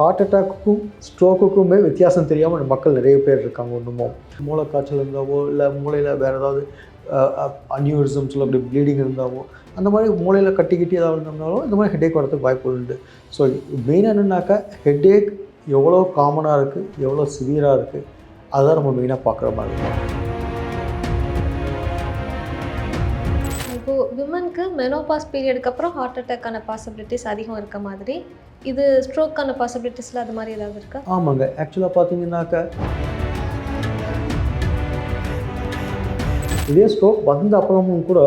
Heart அட்டாக்குக்கும் ஸ்ட்ரோக்குக்குமே வித்தியாசம் தெரியாமல் மக்கள் நிறைய பேர் இருக்காங்க. இன்னமும் மூளை காய்ச்சல் இருந்தாவோ இல்லை மூளையில் வேறு ஏதாவது அன்யூரிசம் சொல்லக்கூடிய ப்ளீடிங் இருந்தாவோ அந்த மாதிரி மூளையில் கட்டி ஏதாவது இருந்தோம்னாலும் இந்த மாதிரி ஹெட்டேக் வரதுக்கு வாய்ப்பு உண்டு. ஸோ மெயினாக என்னென்னாக்கா ஹெட்டேக் எவ்வளோ காமனாக இருக்குது, எவ்வளோ சிவியராக இருக்குது, அதுதான் நம்ம மெயினாக பார்க்குற மாதிரி இருக்கும். இப்போது விமனுக்கு மெனோபாஸ் பீரியடுக்கு அப்புறம் ஹார்ட் அட்டாக்கான பாசிபிலிட்டிஸ் அதிகம் இருக்க மாதிரி, இது ஸ்ட்ரோக்கான பாசிபிலிட்டிஸில் அது மாதிரி ஏதாவது இருக்கா? ஆமாங்க. ஆக்சுவலாக பார்த்தீங்கன்னாக்கா இதே ஸ்ட்ரோக் வந்த அப்புறமும் கூட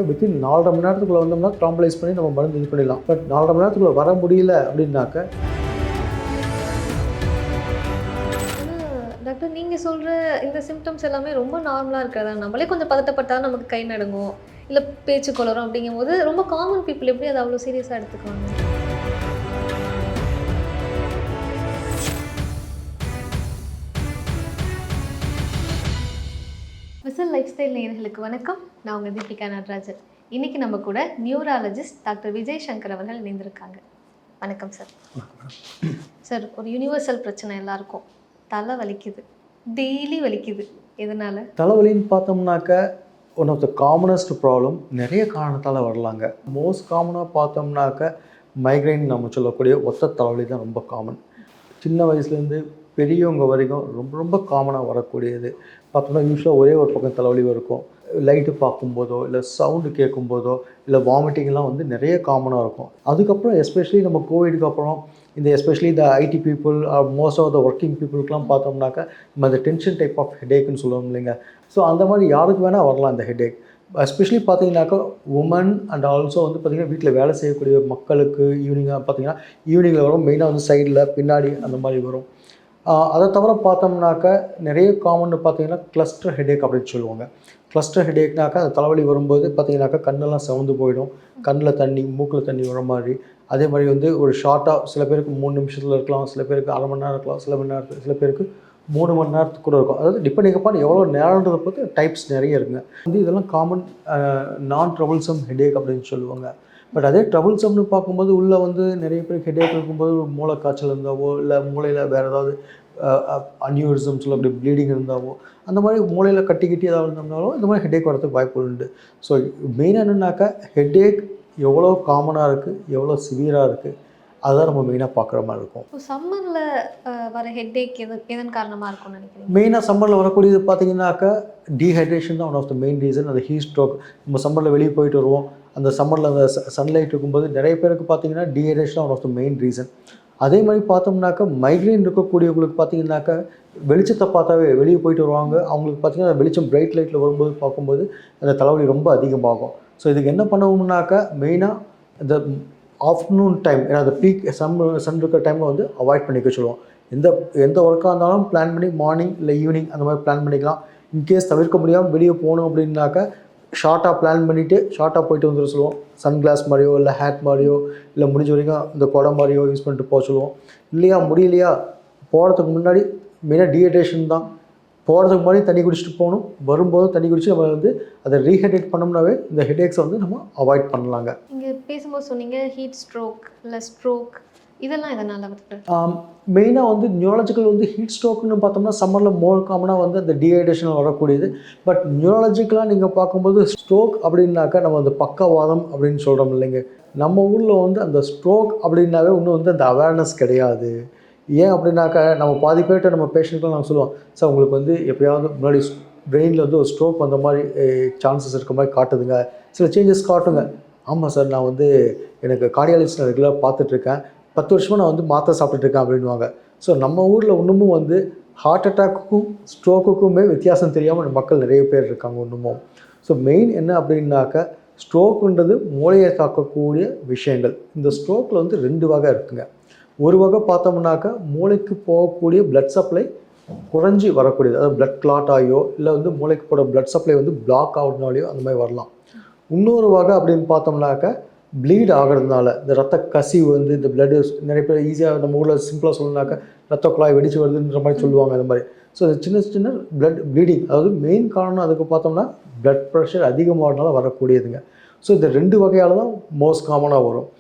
வித்தின் 4.5 மணி நேரத்துக்குள்ளே வந்தோம்னா ட்ராம்பலைஸ் பண்ணி நம்ம மருந்து இது பண்ணிடலாம். பட் 4.5 மணி நேரத்துக்குள்ளே வர முடியல அப்படின்னாக்க டாக்டர், நீங்கள் சொல்கிற இந்த சிம்டம்ஸ் எல்லாமே ரொம்ப நார்மலாக இருக்கிறதா? நம்மளே கொஞ்சம் பதட்டப்பட்டாலும் நமக்கு கை நடுங்கும், இல்லை பேச்சு குளரும். அப்படிங்கும்போது ரொம்ப காமன் பீப்புள் எப்படி அதை அவ்வளோ சீரியஸாக எடுத்துக்குவாங்க? விசில் லைஃப் ஸ்டைல் நேயர்களுக்கு வணக்கம். நான் உங்கள் தீபிகா நடராஜன். இன்றைக்கி நம்ம கூட நியூராலஜிஸ்ட் டாக்டர் விஜய் சங்கர் அவர்கள் இணைந்திருக்காங்க. வணக்கம் சார். சார், ஒரு யூனிவர்சல் பிரச்சனை எல்லாருக்கும், தலை வலிக்குது, டெய்லி வலிக்குது. எதனால் தலைவலின்னு பார்த்தோம்னாக்க one of the commonest problem நிறைய காரணத்தால் வரலாங்க. மோஸ்ட் காமனாக பார்த்தோம்னாக்க மைக்ரைன் நம்ம சொல்லக்கூடிய ஒத்த தலைவலி தான் ரொம்ப காமன். சின்ன வயசுலேருந்து பெரியவங்க வரைக்கும் ரொம்ப ரொம்ப காமனாக வரக்கூடியது. பார்த்தோம்னா யூஸ்வலாக ஒரே ஒரு பக்கம் தலைவலி இருக்கும். லைட்டு பார்க்கும்போதோ இல்லை சவுண்டு கேட்கும்போதோ இல்லை வாமிட்டிங்லாம் வந்து நிறைய காமனாக இருக்கும். அதுக்கப்புறம் எஸ்பெஷலி நம்ம கோவிடுக்கு அப்புறம் இந்த எஸ்பெஷலி இந்த IT people most of the working பீப்புளுக்குலாம் பார்த்தோம்னாக்கா நம்ம இந்த டென்ஷன் டைப் ஆஃப் ஹெடேக்னு சொல்லுவோம் இல்லைங்க. ஸோ அந்த மாதிரி யாருக்கு வேணால் வரலாம் இந்த ஹெடேக். எஸ்பெஷலி பார்த்தீங்கன்னாக்கா உமன் அண்ட் ஆல்சோ வந்து பார்த்திங்கன்னா வீட்டில் வேலை செய்யக்கூடிய மக்களுக்கு ஈவினிங்காக பார்த்தீங்கன்னா ஈவினிங்கில் வரும். மெயினாக வந்து சைடில் பின்னாடி அந்த மாதிரி வரும். அதை தவிர பார்த்தோம்னாக்கா நிறைய காமன்னு பார்த்தீங்கன்னா கிளஸ்டர் ஹெடேக் அப்படின்னு சொல்லுவாங்க. கிளஸ்டர் ஹெடேக்னாக்கா அந்த தலைவலி வரும்போது பார்த்தீங்கன்னாக்கா கண்ணெல்லாம் செவந்து போயிடும், கண்ணில் தண்ணி மூக்கில் தண்ணி வர மாதிரி. அதே மாதிரி வந்து ஒரு ஷார்ட்டாக சில பேருக்கு 3 நிமிஷத்தில் இருக்கலாம், சில பேருக்கு 1/2 மணி நேரம் இருக்கலாம், சில மணி நேரத்துக்கு, சில பேருக்கு 3 மணி நேரத்துக்கு கூட இருக்கும். அதாவது டிபெண்டிங் அப்பான் எவ்வளோ நேரன்றதை பொறுத்து டைப்ஸ் நிறைய இருக்குங்க. வந்து இதெல்லாம் காமன் நான் ட்ரபுள்சம் ஹெடேக் அப்படின்னு சொல்லுவாங்க. பட் அதே ட்ரபுள்சம்னு பார்க்கும்போது உள்ளே வந்து நிறைய பேருக்கு ஹெடேக் இருக்கும்போது மூளை காய்ச்சல் இருந்தாவோ இல்லை மூளையில் வேறு ஏதாவது அன்யூரிசம் சொல்லக்கூடிய ப்ளீடிங் இருந்தாவோ அந்த மாதிரி மூளையில் கட்டி ஏதாவது இருந்தோம்னாலும் இந்த மாதிரி ஹெடேக் வரதுக்கு வாய்ப்பு உண்டு. ஸோ மெயினாக என்னென்னாக்கா ஹெடேக் எவ்வளோ காமனாக இருக்குது, எவ்வளோ சிவியராக இருக்குது, அதுதான் நம்ம மெயினாக பார்க்குற மாதிரி இருக்கும். இப்போ சம்மரில் வர ஹெட்டேக் எதன் காரணமாக இருக்கும்னு நினைக்கிறீங்க? மெயினாக சம்மரில் வரக்கூடியது பார்த்தீங்கன்னாக்கா டீஹைட்ரேஷன் தான் one of the main reason. அந்த ஹீட் ஸ்ட்ரோக். நம்ம சம்மரில் வெளியே போயிட்டு வருவோம், அந்த சம்மரில் அந்த சன்லைட் இருக்கும்போது நிறைய பேருக்கு பார்த்தீங்கன்னா டீஹைட்ரேஷன் தான் one of the main reason. அதே மாதிரி பார்த்தோம்னாக்கா மைக்ரைன் இருக்கக்கூடியவங்களுக்கு பார்த்தீங்கன்னாக்கா வெளிச்சத்தை பார்த்தாவே வெளியே போயிட்டு வருவாங்க. அவங்களுக்கு பார்த்தீங்கன்னா வெளிச்சம் பிரைட் லைட்டில் வரும்போது பார்க்கும்போது அந்த தலைவலி ரொம்ப அதிகமாகும். ஸோ இதுக்கு என்ன பண்ணுவோம்னாக்கா மெயினாக இந்த ஆஃப்டர்நூன் டைம், ஏன்னா அந்த பீக் சன் இருக்கிற டைமில் வந்து அவாய்ட் பண்ணிக்க சொல்லுவோம். எந்த ஒர்க்காக இருந்தாலும் பிளான் பண்ணி மார்னிங் இல்லை ஈவினிங் அந்த மாதிரி பிளான் பண்ணிக்கலாம். இன்கேஸ் தவிர்க்க முடியாமல் வெளியே போகணும் அப்படின்னாக்கா ஷார்ட்டாக பிளான் பண்ணிவிட்டு ஷார்ட்டாக போயிட்டு வந்துட சொல்லுவோம். சன்கிளாஸ் மாதிரியோ இல்லை ஹேட் மாதிரியோ இல்லை முடிஞ்ச வரைக்கும் இந்த குடம் மாதிரியோ யூஸ் பண்ணிட்டு போக சொல்லுவோம். இல்லையா முடியலையா போகிறதுக்கு முன்னாடி மெயினாக டீஹைட்ரேஷன் தான். போகிறதுக்கு முன்னாடி தண்ணி குடிச்சிட்டு போகணும், வரும்போது தண்ணி குடிச்சு நம்ம வந்து அதை ரீஹைட்ரேட் பண்ணோம்னாவே இந்த ஹெடேக்ஸை வந்து நம்ம அவாய்ட் பண்ணலாங்க. நீங்கள் பேசும்போது சொன்னீங்க ஹீட் ஸ்ட்ரோக் இல்லை ஸ்ட்ரோக், இதெல்லாம் எதனால் வருது? மெயினாக வந்து நியூரலாஜிக்கல் வந்து ஹீட் ஸ்ட்ரோக்குன்னு பார்த்தோம்னா சம்மரில் மோர் காமனாக வந்து அந்த டீஹைட்ரேஷனில் வரக்கூடியது. பட் நியூரலாஜிக்கலாக நீங்கள் பார்க்கும்போது ஸ்ட்ரோக் அப்படின்னாக்கா நம்ம அந்த பக்கவாதம் அப்படின்னு சொல்கிறோம் இல்லைங்க. நம்ம ஊரில் வந்து அந்த ஸ்ட்ரோக் அப்படின்னாவே இன்னும் வந்து அந்த அவேர்னஸ் கிடையாது. ஏன் அப்படின்னாக்கா நம்ம பாதி பேர்கிட்ட நம்ம பேஷண்ட்லாம் நாங்கள் சொல்லுவோம், சார் உங்களுக்கு வந்து எப்போயாவது முன்னாடி பிரெயினில் வந்து ஒரு ஸ்ட்ரோக் வந்த மாதிரி சான்சஸ் இருக்க மாதிரி காட்டுதுங்க, சில சேஞ்சஸ் காட்டுங்க. ஆமாம் சார், நான் வந்து எனக்கு கார்டியாலஜிஸ்ட் நான் ரெகுலராக பார்த்துட்ருக்கேன், 10 வருஷமாக நான் வந்து மாத்திரை சாப்பிட்டுருக்கேன் அப்படின்வாங்க. ஸோ நம்ம ஊரில் இன்னமும் வந்து ஹார்ட் அட்டாக்குக்கும் ஸ்ட்ரோக்குக்குமே வித்தியாசம் தெரியாமல் மக்கள் நிறைய பேர் இருக்காங்க இன்னமும். ஸோ மெயின் என்ன அப்படின்னாக்கா ஸ்ட்ரோக்குன்றது மூளையை தாக்கக்கூடிய விஷயங்கள். இந்த ஸ்ட்ரோக்கில் வந்து 2 வகை இருக்குங்க. ஒரு வகை பார்த்தோம்னாக்கா மூளைக்கு போகக்கூடிய பிளட் சப்ளை குறைஞ்சி வரக்கூடியது, அதாவது பிளட் கிளாட் ஆகியோ இல்லை வந்து மூளைக்கு போகிற பிளட் சப்ளை வந்து பிளாக் ஆகுறதுனாலையோ அந்த மாதிரி வரலாம். இன்னொரு வகை அப்படின்னு பார்த்தோம்னாக்கா ப்ளீட் ஆகிறதுனால இந்த ரத்த கசிவு வந்து இந்த பிளட்டு நிறைய பேர் ஈஸியாக நம்ம ஊரில் சிம்பிளாக சொல்லணுனாக்கா ரத்த குழாய் வெடிச்சு வருதுன்ற மாதிரி சொல்லுவாங்க அந்த மாதிரி. ஸோ சின்ன சின்ன பிளட் ப்ளீடிங், அதாவது மெயின் காரணம் அதுக்கு பார்த்தோம்னா பிளட் ப்ரெஷர் அதிகமாகிறதுனால வரக்கூடியதுங்க. ஸோ இந்த 2 வகையால் தான் மோஸ்ட் காமனாக வரும்.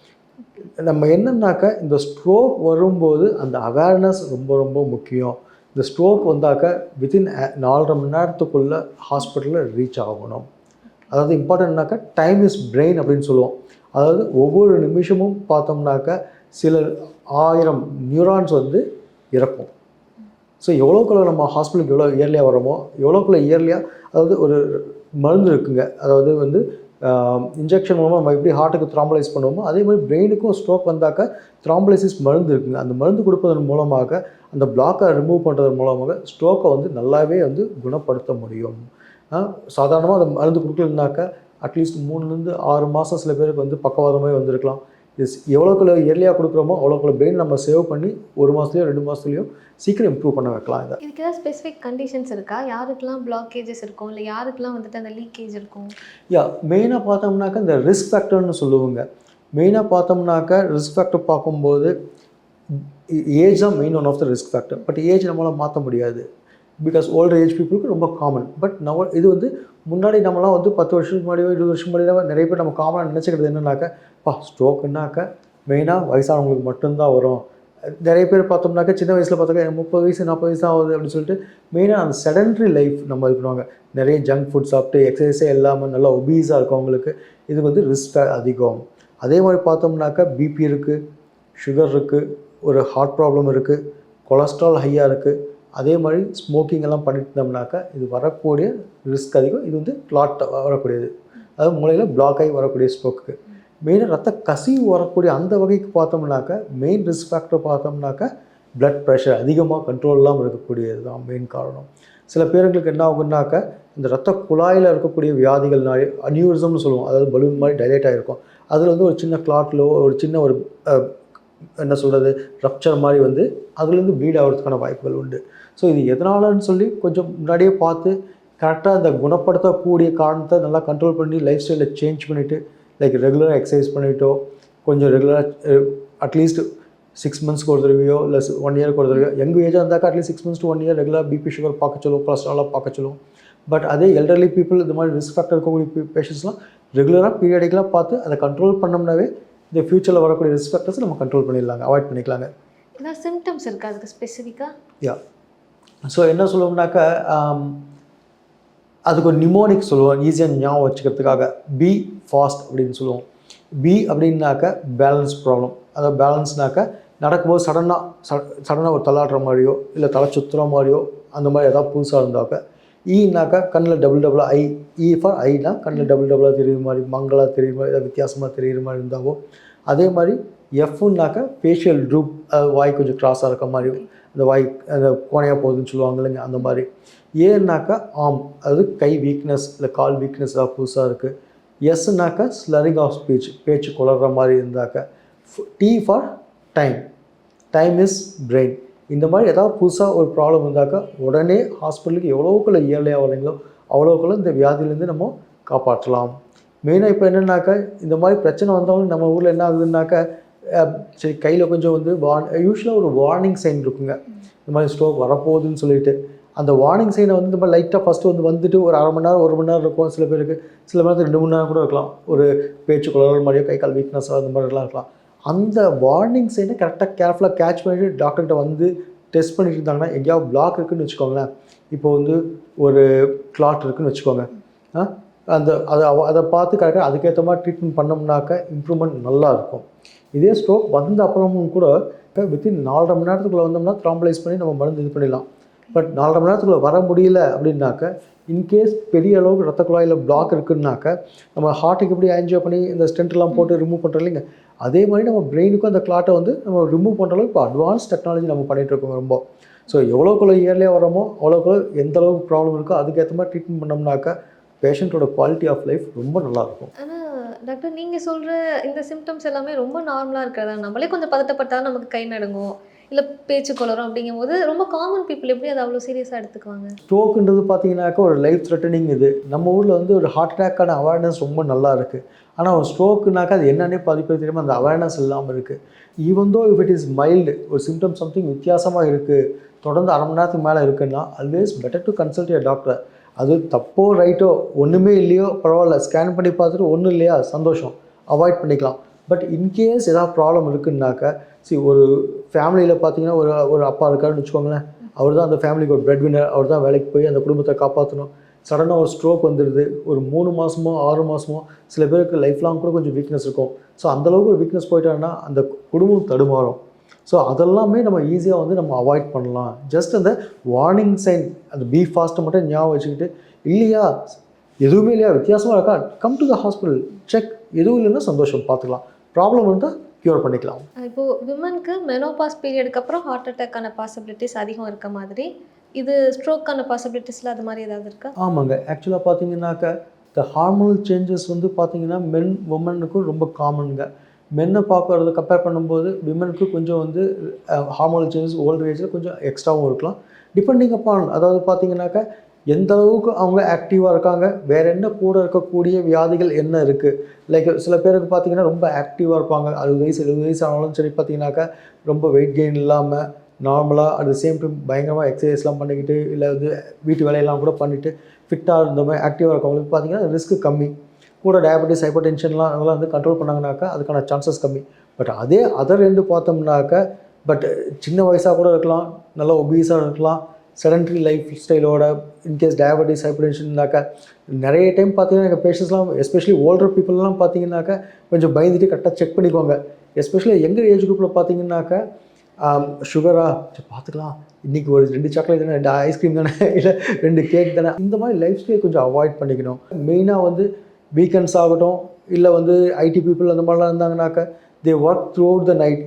நம்ம என்னன்னாக்கா இந்த ஸ்ட்ரோக் வரும்போது அந்த அவேர்னஸ் ரொம்ப ரொம்ப முக்கியம். இந்த ஸ்ட்ரோக் வந்தாக்க வித்தின் 4.5 மணி நேரத்துக்குள்ளே ஹாஸ்பிட்டலில் ரீச் ஆகணும். அதாவது இம்பார்ட்டன்ட்னாக்கா டைம் இஸ் பிரெயின் அப்படின்னு சொல்லுவோம். அதாவது ஒவ்வொரு நிமிஷமும் பார்த்தோம்னாக்கா சில 1000 நியூரான்ஸ் வந்து இறக்கும். ஸோ எவ்வளோக்குள்ள நம்ம ஹாஸ்பிட்டலுக்கு எவ்வளோ இயர்லியாக வரோமோ எவ்வளோக்குள்ள இயர்லியாக, அதாவது ஒரு மருந்து இருக்குங்க, அதாவது வந்து இன்ஜெக்ஷன் மூலமாக நம்ம எப்படி ஹார்ட்டுக்கு த்ராம்பலைஸ் பண்ணுவோமோ அதே மாதிரி பிரெயினுக்கும் ஸ்ட்ரோக் வந்தாக்க த்ராம்பலைசிஸ் மருந்து இருக்குங்க. அந்த மருந்து கொடுப்பதன் மூலமாக அந்த பிளாக்கை ரிமூவ் பண்ணுறதன் மூலமாக ஸ்ட்ரோக்கை வந்து நல்லாவே வந்து குணப்படுத்த முடியும். சாதாரணமாக அந்த மருந்து கொடுக்கலனாக்கா அட்லீஸ்ட் 3 to 6 மாதம் சில பேருக்கு வந்து பக்கவாதமே வந்திருக்கலாம். எவ்வளோக்குள்ள இயர்லியாக கொடுக்குறோமோ அவ்வளோக்குள்ள பிரெயின் நம்ம சேவ் பண்ணி 1 மாதத்துலையோ 2 மாதத்துலையோ சீக்கிரம் இம்ப்ரூவ் பண்ண வைக்கலாம். இதை இதுக்கு ஏதாவது ஸ்பெசிஃபிக் கண்டிஷன்ஸ் இருக்கா? யாருக்கெல்லாம் பிளாக்கேஜஸ் இருக்கும், இல்லை யாருக்கெல்லாம் வந்துட்டு அந்த லீக்கேஜ் இருக்கும்? மெயினாக பார்த்தோம்னாக்கா இந்த ரிஸ்க் ஃபேக்டர்னு சொல்லுவோங்க. மெயினாக பார்த்தோம்னாக்கா ரிஸ்க் ஃபேக்டர் பார்க்கும்போது ஏஜ் தான் main one of the risk factor. But age நம்மளால் மாற்ற முடியாது. பிகாஸ் ஓல்டர் ஏஜ் பீப்புளுக்கு ரொம்ப காமன். பட் நம்ம இது வந்து முன்னாடி நம்மளாம் வந்து 10 வருஷத்துக்கு முன்னாடியோ 20 வருஷம் முன்னாடியோ நிறைய பேர் நம்ம காமனாக நினச்சிக்கிறது என்னன்னாக்கா, ஸ்ட்ரோக்குன்னாக்கா மெயினாக வயசானவங்களுக்கு மட்டும்தான் வரும். நிறைய பேர் பார்த்தோம்னாக்கா சின்ன வயசில் பார்த்தாக்கா 30 வயசு 40 வயசு ஆகுது அப்படின்னு சொல்லிட்டு மெயினாக அந்த செடன்ட்ரி லைஃப் நம்ம இது பண்ணுவாங்க. நிறைய ஜங்க் ஃபுட் சாப்பிட்டு எக்ஸசைஸே இல்லாமல் நல்லா ஒபீஸாக இருக்கவங்களுக்கு இது வந்து ரிஸ்க் அதிகம். அதே மாதிரி பார்த்தோம்னாக்கா பிபி இருக்குது, சுகர் இருக்குது, ஒரு ஹார்ட் ப்ராப்ளம் இருக்குது, கொலஸ்ட்ரால் ஹையாக இருக்குது. அதே மாதிரி ஸ்மோக்கிங் எல்லாம் பண்ணிட்டு இருந்தோம்னாக்கா இது வரக்கூடிய ரிஸ்க் அதிகம். இது வந்து கிளாட் வரக்கூடியது, அதாவது மூளையில் பிளாக் ஆகி வரக்கூடிய ஸ்ட்ரோக்கு. மெயினாக ரத்த கசிவு வரக்கூடிய அந்த வகைக்கு பார்த்தோம்னாக்கா மெயின் ரிஸ்க் ஃபேக்டர் பார்த்தோம்னாக்கா பிளட் ப்ரெஷர் அதிகமாக கண்ட்ரோல் இல்லாமல் இருக்கக்கூடியது தான் மெயின் காரணம். சில பேருங்களுக்கு என்ன ஆகுன்னாக்கா இந்த ரத்த குழாயில் இருக்கக்கூடிய வியாதிகள்னாலே அனியூரிசம்னு சொல்லுவோம், அதாவது பலூன் மாதிரி டைலேட் ஆகிருக்கும். அதில் வந்து ஒரு சின்ன கிளாட்டிலோ ஒரு சின்ன ஒரு என்ன சொல்கிறது ரப்சர் மாதிரி வந்து அதுலேருந்து ப்ளீட் ஆகிறதுக்கான வாய்ப்புகள் உண்டு. ஸோ இது எதனாலன்னு சொல்லி கொஞ்சம் முன்னாடியே பார்த்து கரெக்டாக அந்த குணப்படுத்தக்கூடிய காரணத்தை நல்லா கண்ட்ரோல் பண்ணி லைஃப் ஸ்டைலில் சேஞ்ச் பண்ணிவிட்டு லைக் ரெகுலராக எக்ஸசைஸ் பண்ணிவிட்டோ கொஞ்சம் ரெகுலராக அட்லீஸ்ட் 6 மந்த்ஸ்க்கு ஒரு தடவையோ இல்லை 1 இயருக்கு ஒரு தடவையோ, எங்கள் ஏஜாக இருந்தாக்கா அட்லீஸ்ட் 6 months to 1 year ரெகுலராக பிபி சுகர் பார்க்க சொல்லுவோம், கொலஸ்ட்ராலாக பார்க்க சொல்லுவோம். பட் அதே எல்டர்லி பீப்புள் இந்த மாதிரி ரிஸ்க் ஃபேக்டர் இருக்கக்கூடிய பேஷண்ட்ஸ்லாம் ரெகுலராக பீரியடிக்கலாக பார்த்து அதை கண்ட்ரோல் பண்ணோம்னாவே இந்த ஃப்யூச்சரில் வரக்கூடிய ரிஸ்க் ஃபேக்டர்ஸ் நம்ம கண்ட்ரோல் பண்ணிடலாங்க, அவாய்ட் பண்ணிக்கலாங்க. ஏதாவது சிம்டம்ஸ் இருக்கா அதுக்கு ஸ்பெசிஃபிக்காக? ஸோ என்ன சொல்லுவோம்னாக்கா அதுக்கு ஒரு நிமோனிக் சொல்லுவோம் ஈஸியாக ஞாபகம் வச்சுக்கிறதுக்காக. பி ஃபாஸ்ட் அப்படின்னு சொல்லுவோம். பி அப்படின்னாக்கா பேலன்ஸ் ப்ராப்ளம். அதாவது பேலன்ஸ்னாக்கா நடக்கும்போது சடனாக ஒரு தள்ளாடுற மாதிரியோ இல்லை தலை சுற்றுற மாதிரியோ அந்த மாதிரி ஏதாவது புதுசாக இருந்தாக்க. ஈனாக்கா கண்ணில் double I. E for Aina கண்ணில் டபுளாக தெரியுற மாதிரி, மங்களாக தெரியுற மாதிரி, ஏதாவது வித்தியாசமாக தெரியுற மாதிரி இருந்தாவோ. அதே மாதிரி எஃப்னாக்கா ஃபேஷியல் ட்ரூப், வாய் கொஞ்சம் க்ராஸாக இருக்க மாதிரி, அந்த வாய் அந்த கோணையாக போகுதுன்னு சொல்லுவாங்க இல்லைங்க, அந்த மாதிரி. ஏன்னாக்கா ஆம், அதாவது கை வீக்னஸ் இல்லை கால் வீக்னஸ் ஏதாவது புதுசாக இருக்குது. எஸ்னாக்கா ஸ்லரிங் ஆஃப் ஸ்பீச், பேச்சு குளர்ற மாதிரி இருந்தாக்க. T for time, time is brain. இந்த மாதிரி ஏதாவது புதுசாக ஒரு ப்ராப்ளம் இருந்தாக்கா உடனே ஹாஸ்பிட்டலுக்கு எவ்வளோக்குள்ள இயர்லியாக வரீங்களோ அவ்வளோக்குள்ள இந்த வியாதியிலேருந்து நம்ம காப்பாற்றலாம். மெயினாக இப்போ என்னென்னாக்கா இந்த மாதிரி பிரச்சனை வந்தாலும் நம்ம ஊரில் என்ன ஆகுதுன்னாக்கா சரி கையில் கொஞ்சம் வந்து யூஸ்வலாக ஒரு வார்னிங் சைன் இருக்குங்க, இந்த மாதிரி ஸ்ட்ரோக் வரப்போகுதுன்னு சொல்லிட்டு. அந்த வார்னிங் சைனை வந்து நம்ம லைட்டாக ஃபஸ்ட்டு வந்துட்டு ஒரு 1/2 மணி நேரம் 1 மணி நேரம் இருக்கும். சில பேருக்கு சில நேரத்துக்கு 2 மணி நேரம் கூட இருக்கலாம். ஒரு பேச்சு குளறல் மாதிரியோ கை கால் வீக்னஸாக அந்த மாதிரிலாம் இருக்கலாம். அந்த வார்னிங் சைனை கரெக்டாக கேர்ஃபுல்லாக கேட்ச் பண்ணிவிட்டு டாக்டர்கிட்ட வந்து டெஸ்ட் பண்ணிட்டு இருந்தாங்கன்னா எங்கேயாவது பிளாக் இருக்குதுன்னு வச்சுக்கோங்களேன். இப்போ வந்து ஒரு கிளாட் இருக்குதுன்னு வச்சுக்கோங்க. அதை பார்த்து கரெக்டாக அதுக்கேற்ற மாதிரி ட்ரீட்மெண்ட் பண்ணோம்னாக்கா இம்ப்ரூவ்மெண்ட் நல்லாயிருக்கும். இதே ஸ்ட்ரோக் வந்த அப்புறமும் கூட வித்தின் 4.5 மணி நேரத்துக்குள்ளே வந்தோம்னா த்ராம்பலைஸ் பண்ணி நம்ம மருந்து இது பண்ணிடலாம். பட் 4.5 மணி நேரத்துக்குள்ளே வர முடியல அப்படின்னாக்க, இன்கேஸ் பெரிய அளவுக்கு ரத்த குழாயில் பிளாக் இருக்குன்னாக்க நம்ம ஹார்ட்டுக்கு எப்படி ஆன்ஜியோ பண்ணி இந்த ஸ்டென்ட்லாம் போட்டு ரிமூவ் பண்ணுறோம் இல்லைங்க, அதே மாதிரி நம்ம பிரெயினுக்கும் அந்த கிளாட்டை வந்து நம்ம ரிமூவ் பண்ணுற அளவுக்கு இப்போ அட்வான்ஸ் டெக்னாலஜி நம்ம பண்ணிகிட்ருக்கோம் ரொம்ப. ஸோ எவ்வளோக்குள்ள இயர்லியாக வரோமோ அவ்வளோக்குள்ள எந்த அளவுக்கு ப்ராப்ளம் இருக்கோ அதுக்கேற்ற மாதிரி ட்ரீட்மெண்ட் பண்ணோம்னாக்கா பேஷண்ட்டோட குவாலிட்டி ஆஃப் லைஃப் ரொம்ப நல்லாயிருக்கும். ஆனால் டாக்டர் நீங்கள் சொல்கிற இந்த சிம்டம்ஸ் எல்லாமே ரொம்ப நார்மலாக இருக்கிறதா? நம்மளே கொஞ்சம் பதட்டப்பட்டாலும் நமக்கு கை நடுங்கும், இல்லை பேச்சு குளரும், அப்படிங்கும்போது ரொம்ப காமன் பீப்புள் எப்படி அதை அவ்வளோ சீரியஸாக எடுத்துக்குவாங்க? ஸ்ட்ரோக்குன்றது பார்த்தீங்கன்னாக்கா ஒரு லைஃப் த்ரெட்டனிங். இது நம்ம ஊரில் வந்து ஒரு ஹார்ட் அட்டாக்கான அவேர்னஸ் ரொம்ப நல்லா இருக்குது. ஆனால் ஒரு ஸ்ட்ரோக்குனாக்கா அது என்னன்னே பாதிப்பது தெரியாமல் அந்த அவேர்னஸ் இல்லாமல் இருக்குது. Even though if it is mild, ஒரு சிம்டம் சம்திங் வித்தியாசமாக இருக்குது, தொடர்ந்து 1/2 மணி நேரத்துக்கு மேலே இருக்குன்னா always better to consult your doctor. அது தப்போ ரைட்டோ ஒன்றுமே இல்லையோ பரவாயில்ல, ஸ்கேன் பண்ணி பார்த்துட்டு ஒன்றும் இல்லையா சந்தோஷம், அவாய்ட் பண்ணிக்கலாம். பட் இன்கேஸ் ஏதாவது ப்ராப்ளம் இருக்குன்னாக்கா ஒரு ஃபேமிலியில் பார்த்தீங்கன்னா ஒரு அப்பா இருக்காருன்னு வச்சுக்கோங்களேன். அவர் தான் அந்த ஃபேமிலிக்கு ஒரு பிரெட் வின்னர். அவர் தான் வேலைக்கு போய் அந்த குடும்பத்தை காப்பாற்றணும். சடனாக ஒரு ஸ்ட்ரோக் வந்துடுது. ஒரு 3 மாதமோ 6 மாதமோ சில பேருக்கு லைஃப் லாங் கூட கொஞ்சம் வீக்னஸ் இருக்கும். ஸோ அந்தளவுக்கு ஒரு வீக்னஸ் போயிட்டாங்கன்னா அந்த குடும்பம் தடுமாறும். ஸோ அதெல்லாமே நம்ம ஈஸியாக வந்து நம்ம அவாய்ட் பண்ணலாம். ஜஸ்ட் அந்த வார்னிங் சைன், அந்த பி ஃபாஸ்ட்டை மட்டும் ஞாபகம் வச்சுக்கிட்டு, இல்லையா எதுவுமே இல்லையா வித்தியாசமாக இருக்கா, come to the hospital, check. எதுவும் இல்லைன்னா சந்தோஷம், பார்த்துக்கலாம். ப்ராப்ளம் இருந்தால் க்யூர் பண்ணிக்கலாம். இப்போது விமனுக்கு மெனோபாஸ் பீரியடுக்கு அப்புறம் ஹார்ட் அட்டாக்கான பாசிபிலிட்டிஸ் அதிகம் இருக்க மாதிரி, இது ஸ்ட்ரோக்கான பாசிபிலிட்டிஸில் அது மாதிரி ஏதாவது இருக்கா? ஆமாங்க. ஆக்சுவலாக பார்த்தீங்கன்னாக்கா இந்த ஹார்மோனல் சேஞ்சஸ் வந்து பார்த்தீங்கன்னா உமனுக்கும் ரொம்ப காமனுங்க. மென்னை பார்க்கறத கம்பேர் பண்ணும்போது விமனுக்கு கொஞ்சம் வந்து ஹார்மோனல் சேஞ்சஸ் ஓல்டு ஏஜில் கொஞ்சம் எக்ஸ்ட்ராவும் இருக்கலாம். டிபெண்டிங் அப்பான், அதாவது பார்த்தீங்கன்னாக்கா எந்த அளவுக்கு அவங்க ஆக்டிவாக இருக்காங்க, வேறு என்ன கூட இருக்கக்கூடிய வியாதிகள் என்ன இருக்குது. லைக் சில பேருக்கு பார்த்தீங்கன்னா ரொம்ப ஆக்டிவாக இருப்பாங்க. 60 வயசு 70 வயசு ஆனாலும் சரி பார்த்தீங்கன்னாக்கா ரொம்ப வெயிட் கெயின் இல்லாமல் நார்மலாக அட் த சேம் டைம் பயங்கரமாக எக்ஸசைஸ்லாம் பண்ணிக்கிட்டு, இல்லை வந்து வீட்டு வேலையெல்லாம் கூட பண்ணிவிட்டு ஃபிட்டாக இருந்த மாதிரி ஆக்டிவாக இருக்கவங்களுக்கு பார்த்தீங்கன்னா ரிஸ்க்கு கம்மி. கூட டயபெட்டிஸ், ஹைப்பர் டென்ஷன்லாம் அதெல்லாம் வந்து கண்ட்ரோல் பண்ணாங்கனாக்கா அதுக்கான சான்சஸ் கம்மி. பட் அதே அதர் ரெண்டு பார்த்தோம்னாக்கா பட் சின்ன வயசாக கூட இருக்கலாம், நல்லா ஒபீஸாக இருக்கலாம், செடன்ட்ரி லைஃப் ஸ்டைலோட இன்கேஸ் டயபெட்டிஸ், ஹைப்பர் டென்ஷன்னாக்கா நிறைய டைம் பார்த்தீங்கன்னா எங்கள் பேஷண்ட்ஸ்லாம் எஸ்பெஷலி ஓல்டர் பீப்புளெலாம் பார்த்தீங்கன்னாக்கா கொஞ்சம் பயந்துட்டு கரெக்டாக செக் பண்ணிக்கோங்க. எஸ்பெஷலி எங்கள் ஏஜ் குரூப்பில் பார்த்தீங்கன்னாக்கா சுகரா சரி பார்த்துக்கலாம், இன்றைக்கி ஒரு 2 சாக்லேட் தானே, 2 ஐஸ்கிரீம் தானே, இல்லை 2 கேக் தானே, இந்த மாதிரி லைஃப் ஸ்டைல் கொஞ்சம் அவாய்ட் பண்ணிக்கணும். மெயினாக வந்து வீக்கெண்ட்ஸ் ஆகட்டும், இல்லை வந்து ஐடி பீப்புள் அந்த மாதிரிலாம் இருந்தாங்கனாக்கா they work throughout the night.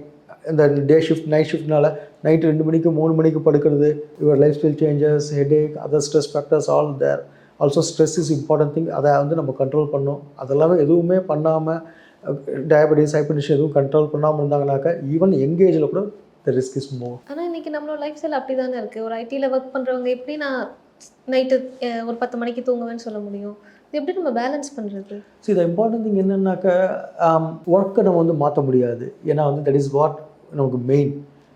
இந்த டே ஷிஃப்ட் நைட் ஷிஃப்ட்னால நைட்டு 2 மணிக்கு 3 மணிக்கு படுக்கிறது, your lifestyle changes, headache, other stress factors all there. Also stress is important thing. அதை வந்து நம்ம கண்ட்ரோல் பண்ணணும். அதெல்லாமே எதுவுமே பண்ணாமல் டயபெட்டிஸ், ஹைப்பர் டென்ஷன் எதுவும் கண்ட்ரோல் பண்ணாமல் இருந்தாங்கனாக்கா ஈவன் யங் ஏஜில் கூட த ரிஸ்க் இஸ் மோர். ஆனால் இன்றைக்கி நம்மளோட லைஃப் ஸ்டைல் அப்படி தானே இருக்குது. ஒரு ஐடியில் ஒர்க் பண்ணுறவங்க எப்படி நான் நைட்டு ஒரு 10 மணிக்கு தூங்குவேன்னு சொல்ல முடியும்? இது எப்படி நம்ம பேலன்ஸ் பண்ணுறது? ஸோ இது இம்பார்ட்டன்ட் திங் என்னென்னாக்கா ஒர்க்கை நம்ம வந்து மாற்ற முடியாது. ஏன்னா வந்து தட் இஸ் வாட் நமக்கு மெயின்.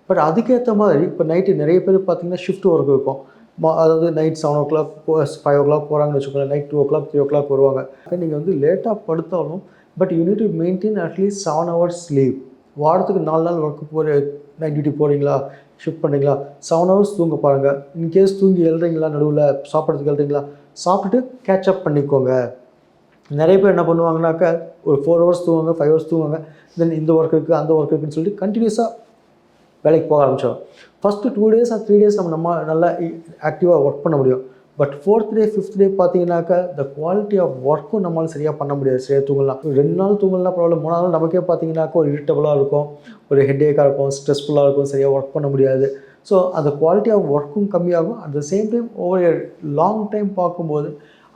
பட் அதுக்கேற்ற மாதிரி இப்போ நைட்டு நிறைய பேர் பார்த்தீங்கன்னா ஷிஃப்ட் ஒர்க் இருக்கும். அதாவது நைட் 7 o'clock 5 o'clock போகிறாங்கன்னு வச்சுக்கோங்க, நைட் 2 o'clock 3 o'clock வருவாங்க. நீங்கள் வந்து லேட்டாக படுத்தாலும் but you need to maintain at least 7 hours sleep. வாரத்துக்கு 4 நாள் ஒர்க்கு நைட் டியூட்டி போகிறீங்களா, ஷிஃப்ட் பண்ணுறீங்களா, 7 hours தூங்க பாருங்கள். இன்கேஸ் தூங்கி எழுறீங்களா, நடுவில் சாப்பிட்றதுக்கு எழுறீங்களா, சாப்பிட்டுட்டு கேட்சப் பண்ணிக்கோங்க. நிறைய பேர் என்ன பண்ணுவாங்கனாக்கா ஒரு 4 hours தூங்குவாங்க, 5 hours தூங்குவாங்க, தென் இந்த ஒர்க் இருக்குது அந்த ஒர்க் இருக்குதுன்னு சொல்லிட்டு கண்டினியூஸாக வேலைக்கு போக ஆரம்பித்தோம். ஃபஸ்ட்டு 2 days or 3 days நம்ம நல்லா ஆக்டிவாக ஒர்க் பண்ண முடியும். But 4th day 5th day பார்த்தீங்கன்னாக்கா த குவாலிட்டி ஆஃப் ஒர்க்கும் நம்மளால் சரியாக பண்ண முடியாது. சரியாக தூங்கலாம், 2 நாள் தூங்கலாம் பரவாயில்ல, 3 நாள் நமக்கே பார்த்தீங்கன்னாக்கா ஒரு இரிட்டபுளாக இருக்கும், ஒரு ஹெட்டேக்காக இருக்கும், ஸ்ட்ரெஸ்ஃபுல்லாக இருக்கும், சரியாக ஒர்க் பண்ண முடியாது. ஸோ அந்த குவாலிட்டி ஆஃப் ஒர்க்கும் கம்மியாகும். At the same time over long time பார்க்கும்போது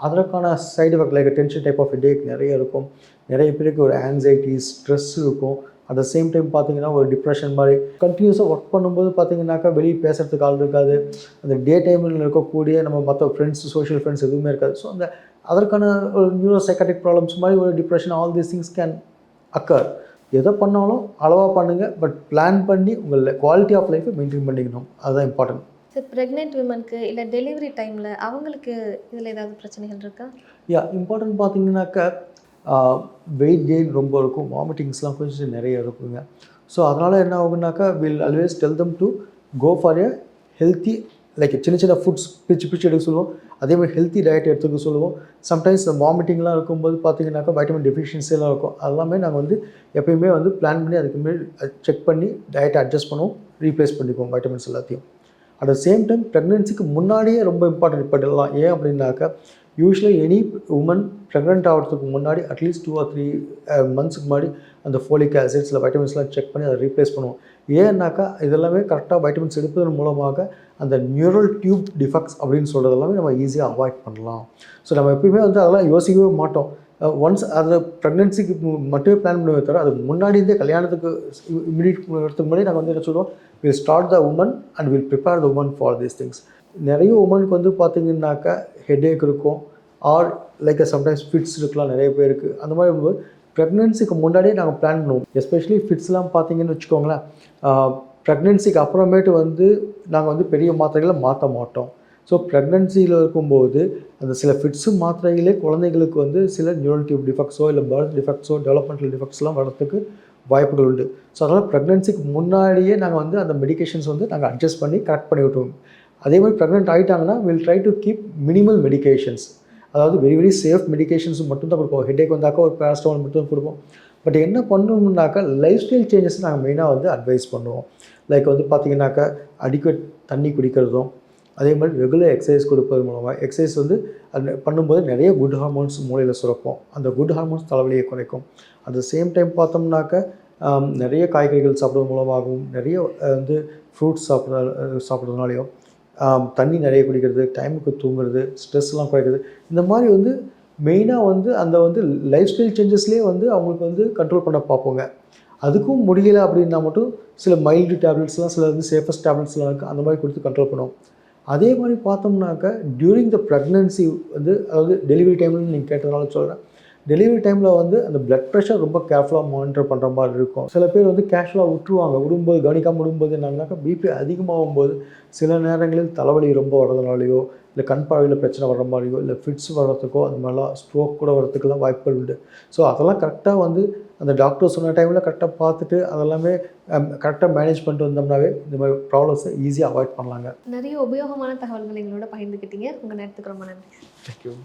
அதற்கான side effect like tension type of headache நிறைய இருக்கும். நிறைய பேருக்கு ஒரு ஆங்ஸைட்டி, ஸ்ட்ரெஸ் இருக்கும். அட் த சேம் டைம் பார்த்தீங்கன்னா ஒரு டிப்ரெஷன் மாதிரி கண்டினியூஸாக ஒர்க் பண்ணும்போது பார்த்தீங்கன்னாக்கா வெளியே பேசுகிறதுக்கு ஆள் இருக்காது. அந்த டே டைமில் இருக்கக்கூடிய நம்ம மற்ற ஃப்ரெண்ட்ஸ், சோஷியல் ஃப்ரெண்ட்ஸ் எதுவுமே இருக்காது. ஸோ அந்த அதற்கான ஒரு நியூரோ சைக்காட்டிக் ப்ராப்ளம்ஸ் மாதிரி ஒரு depression, all these things can occur. எதை பண்ணாலும் அளவாக பண்ணுங்கள், பட் பிளான் பண்ணி உங்கள் குவாலிட்டி ஆஃப் லைஃப்பை மெயின்டைன் பண்ணிக்கணும். அதுதான் இம்பார்ட்டன்ட். சார், ப்ரெக்னென்ட் விமனுக்கு இல்லை டெலிவரி டைமில் அவங்களுக்கு இதில் ஏதாவது பிரச்சனைகள் இருக்கா? இம்பார்ட்டன்ட் பார்த்தீங்கன்னாக்கா வெயிட் கெயின் ரொம்ப இருக்கும், வாமிட்டிங்ஸ்லாம் கொஞ்சம் நிறைய இருக்குங்க. ஸோ அதனால் என்ன ஆகுனாக்கா will always tell them to go for a healthy like சின்ன சின்ன ஃபுட்ஸ் பிரித்து எடுக்க சொல்லுவோம். அதேமாதிரி ஹெல்த்தி டயட் எடுத்துக்க சொல்லுவோம். சம்டைம்ஸ் வாமிட்டிங்லாம் இருக்கும்போது பார்த்தீங்கன்னாக்கா வைட்டமின் டெஃபிஷியன்சிலாம் இருக்கும். அதெல்லாமே நாங்கள் வந்து எப்பயுமே வந்து பிளான் பண்ணி அதுக்கு முன்னாடி செக் பண்ணி டயட்டை அட்ஜஸ்ட் பண்ணுவோம், ரீப்ளேஸ் பண்ணிக்குவோம் வைட்டமின்ஸ் எல்லாத்தையும். அட் த சேம் டைம் ப்ரெக்னென்சிக்கு முன்னாடியே ரொம்ப இம்பார்ட்டன்ட் இப்படிலாம். ஏன் அப்படின்னாக்கா யூஸ்வலி எனி உமன் ப்ரெக்னென்ட் ஆகிறதுக்கு முன்னாடி அட்லீஸ்ட் 2 or 3 monthsக்கு முன்னாடி அந்த ஃபோலிக் ஆசிட்ஸில் வைட்டமின்ஸ்லாம் செக் பண்ணி அதை ரீப்ளேஸ் பண்ணுவோம். ஏன்னாக்கா இதெல்லாமே கரெக்டாக வைட்டமின்ஸ் எடுப்பதன் மூலமாக அந்த நியூரல் டியூப் டிஃபெக்ட்ஸ் அப்படின்னு சொல்கிறது எல்லாமே நம்ம ஈஸியாக அவாய்ட் பண்ணலாம். ஸோ நம்ம எப்பயுமே வந்து அதெல்லாம் யோசிக்கவே மாட்டோம். ஒன்ஸ் அதை ப்ரெக்னென்சிக்கு மட்டுமே பிளான் பண்ணுவே தவிர அதுக்கு முன்னாடி இருந்தே கல்யாணத்துக்கு இமீடியட் வரதுக்கு முன்னாடி நாங்கள் வந்து என்ன சொல்லுவோம், will start the woman and will prepare the woman for these things. நிறைய உமனுக்கு வந்து பார்த்திங்கனாக்கா ஹெட்டேக் இருக்கும், ஆர் லைக் சம்டைம்ஸ் ஃபிட்ஸ் இருக்கலாம் நிறைய பேருக்கு. அந்த மாதிரி இருக்கும்போது ப்ரெக்னென்சிக்கு முன்னாடியே நாங்கள் பிளான் பண்ணுவோம். எஸ்பெஷலி ஃபிட்ஸ்லாம் பார்த்தீங்கன்னு வச்சுக்கோங்களேன், ப்ரெக்னென்சிக்கு அப்புறமேட்டு வந்து நாங்கள் வந்து பெரிய மாத்திரைகளை மாற்ற மாட்டோம். ஸோ ப்ரெக்னன்சியில் இருக்கும்போது அந்த சில ஃபிட்ஸு மாத்திரைகளே குழந்தைங்களுக்கு வந்து சில நியூரல் டியூப் டிஃபெக்ட்ஸோ இல்லை பர்த் டிஃபெக்ட்ஸோ டெவலப்மெண்டல் டிஃபெக்ட்ஸ்லாம் வரதுக்கு வாய்ப்புகள் உண்டு. ஸோ அதனால் ப்ரெக்னன்சிக்கு முன்னாடியே நாங்கள் வந்து அந்த மெடிகேஷன்ஸ் வந்து நாங்கள் அட்ஜஸ்ட் பண்ணி கரெக்ட் பண்ணி விட்டுருவோம். அதே மாதிரி ப்ரெக்னென்ட் ஆகிட்டாங்கன்னா will try to keep minimal medications, அதாவது வெரி வெரி சேஃப் மெடிகேஷன்ஸ் மட்டும் தான் கொடுப்போம். ஹெட்டேக் வந்தாக்கா ஒரு பேராஸ்டமால் மட்டும் தான் கொடுப்போம். பட் என்ன பண்ணணும்னாக்கா லைஃப் ஸ்டைல் சேஞ்சஸ் நாங்கள் மெயினாக வந்து அட்வைஸ் பண்ணுவோம். லைக் வந்து பார்த்திங்கனாக்கா அடிக்வேட் தண்ணி குடிக்கிறதும், அதே மாதிரி ரெகுலர் எக்ஸசைஸ் கொடுப்பது மூலமாக எக்ஸசைஸ் வந்து அது பண்ணும்போது நிறைய குட் ஹார்மோன்ஸ் மூளையில் சுரக்கும். அந்த குட் ஹார்மோன்ஸ் தலைவலியை குறைக்கும். அட் த சேம் டைம் பார்த்தோம்னாக்கா நிறைய காய்கறிகள் சாப்பிட்றது மூலமாகவும் நிறைய வந்து ஃப்ரூட்ஸ் சாப்பிட்றதுனாலையும் தண்ணி நிறைய குடிக்கிறது, டைமுக்கு தூங்குறது, ஸ்ட்ரெஸ்லாம் குறைக்கிறது, இந்த மாதிரி வந்து மெயினாக வந்து அந்த வந்து லைஃப் ஸ்டைல் சேஞ்சஸ்லேயே வந்து அவங்களுக்கு வந்து கண்ட்ரோல் பண்ண பார்ப்போங்க. அதுக்கும் முடியலை அப்படின்னா மட்டும் சில மைல்டு டேப்லெட்ஸ்லாம், சில வந்து சேஃபஸ்ட் டேப்லெட்ஸ்லாம் இருக்குது, அந்த மாதிரி கொடுத்து கண்ட்ரோல் பண்ணுவோம். அதே மாதிரி பார்த்தோம்னாக்கா டியூரிங் த ப்ரெக்னன்சி வந்து, அதாவது டெலிவரி டைமில் நீங்கள் கேட்டதுனால சொல்கிறேன், டெலிவரி டைமில் வந்து அந்த பிளட் ப்ரெஷர் ரொம்ப கேர்ஃபுல்லாக மானிட்டர் பண்ணுற மாதிரி இருக்கும். சில பேர் வந்து கேஷுவலாக விட்டுருவாங்க. விடும்போது கவனிக்காமல் விடும்போது என்னன்னாக்கா பிபி அதிகமாகும் போது சில நேரங்களில் தலைவலி ரொம்ப வர்றதுனாலையோ, இல்லை கண் பார்வையில் பிரச்சனை வர்ற மாதிரியோ, இல்லை ஃபிட்ஸ் வர்றதுக்கோ, அந்த மாதிரிலாம் ஸ்ட்ரோக் கூட வர்றதுக்கெல்லாம் வாய்ப்புகள் உண்டு. ஸோ அதெல்லாம் கரெக்டாக வந்து அந்த டாக்டர் சொன்ன டைமில் கரெக்டாக பார்த்துட்டு அதெல்லாமே கரெக்டாக மேனேஜ் பண்ணிட்டு வந்தோம்னாவே இந்த மாதிரி ப்ராப்ளம்ஸை ஈஸியாக அவாய்ட் பண்ணலாங்க. நிறைய உபயோகமான தகவல்கள் எங்களோட பகிர்ந்துக்கிட்டீங்க. உங்கள் நேரத்துக்கு ரொம்ப நன்றி. தேங்க்யூ.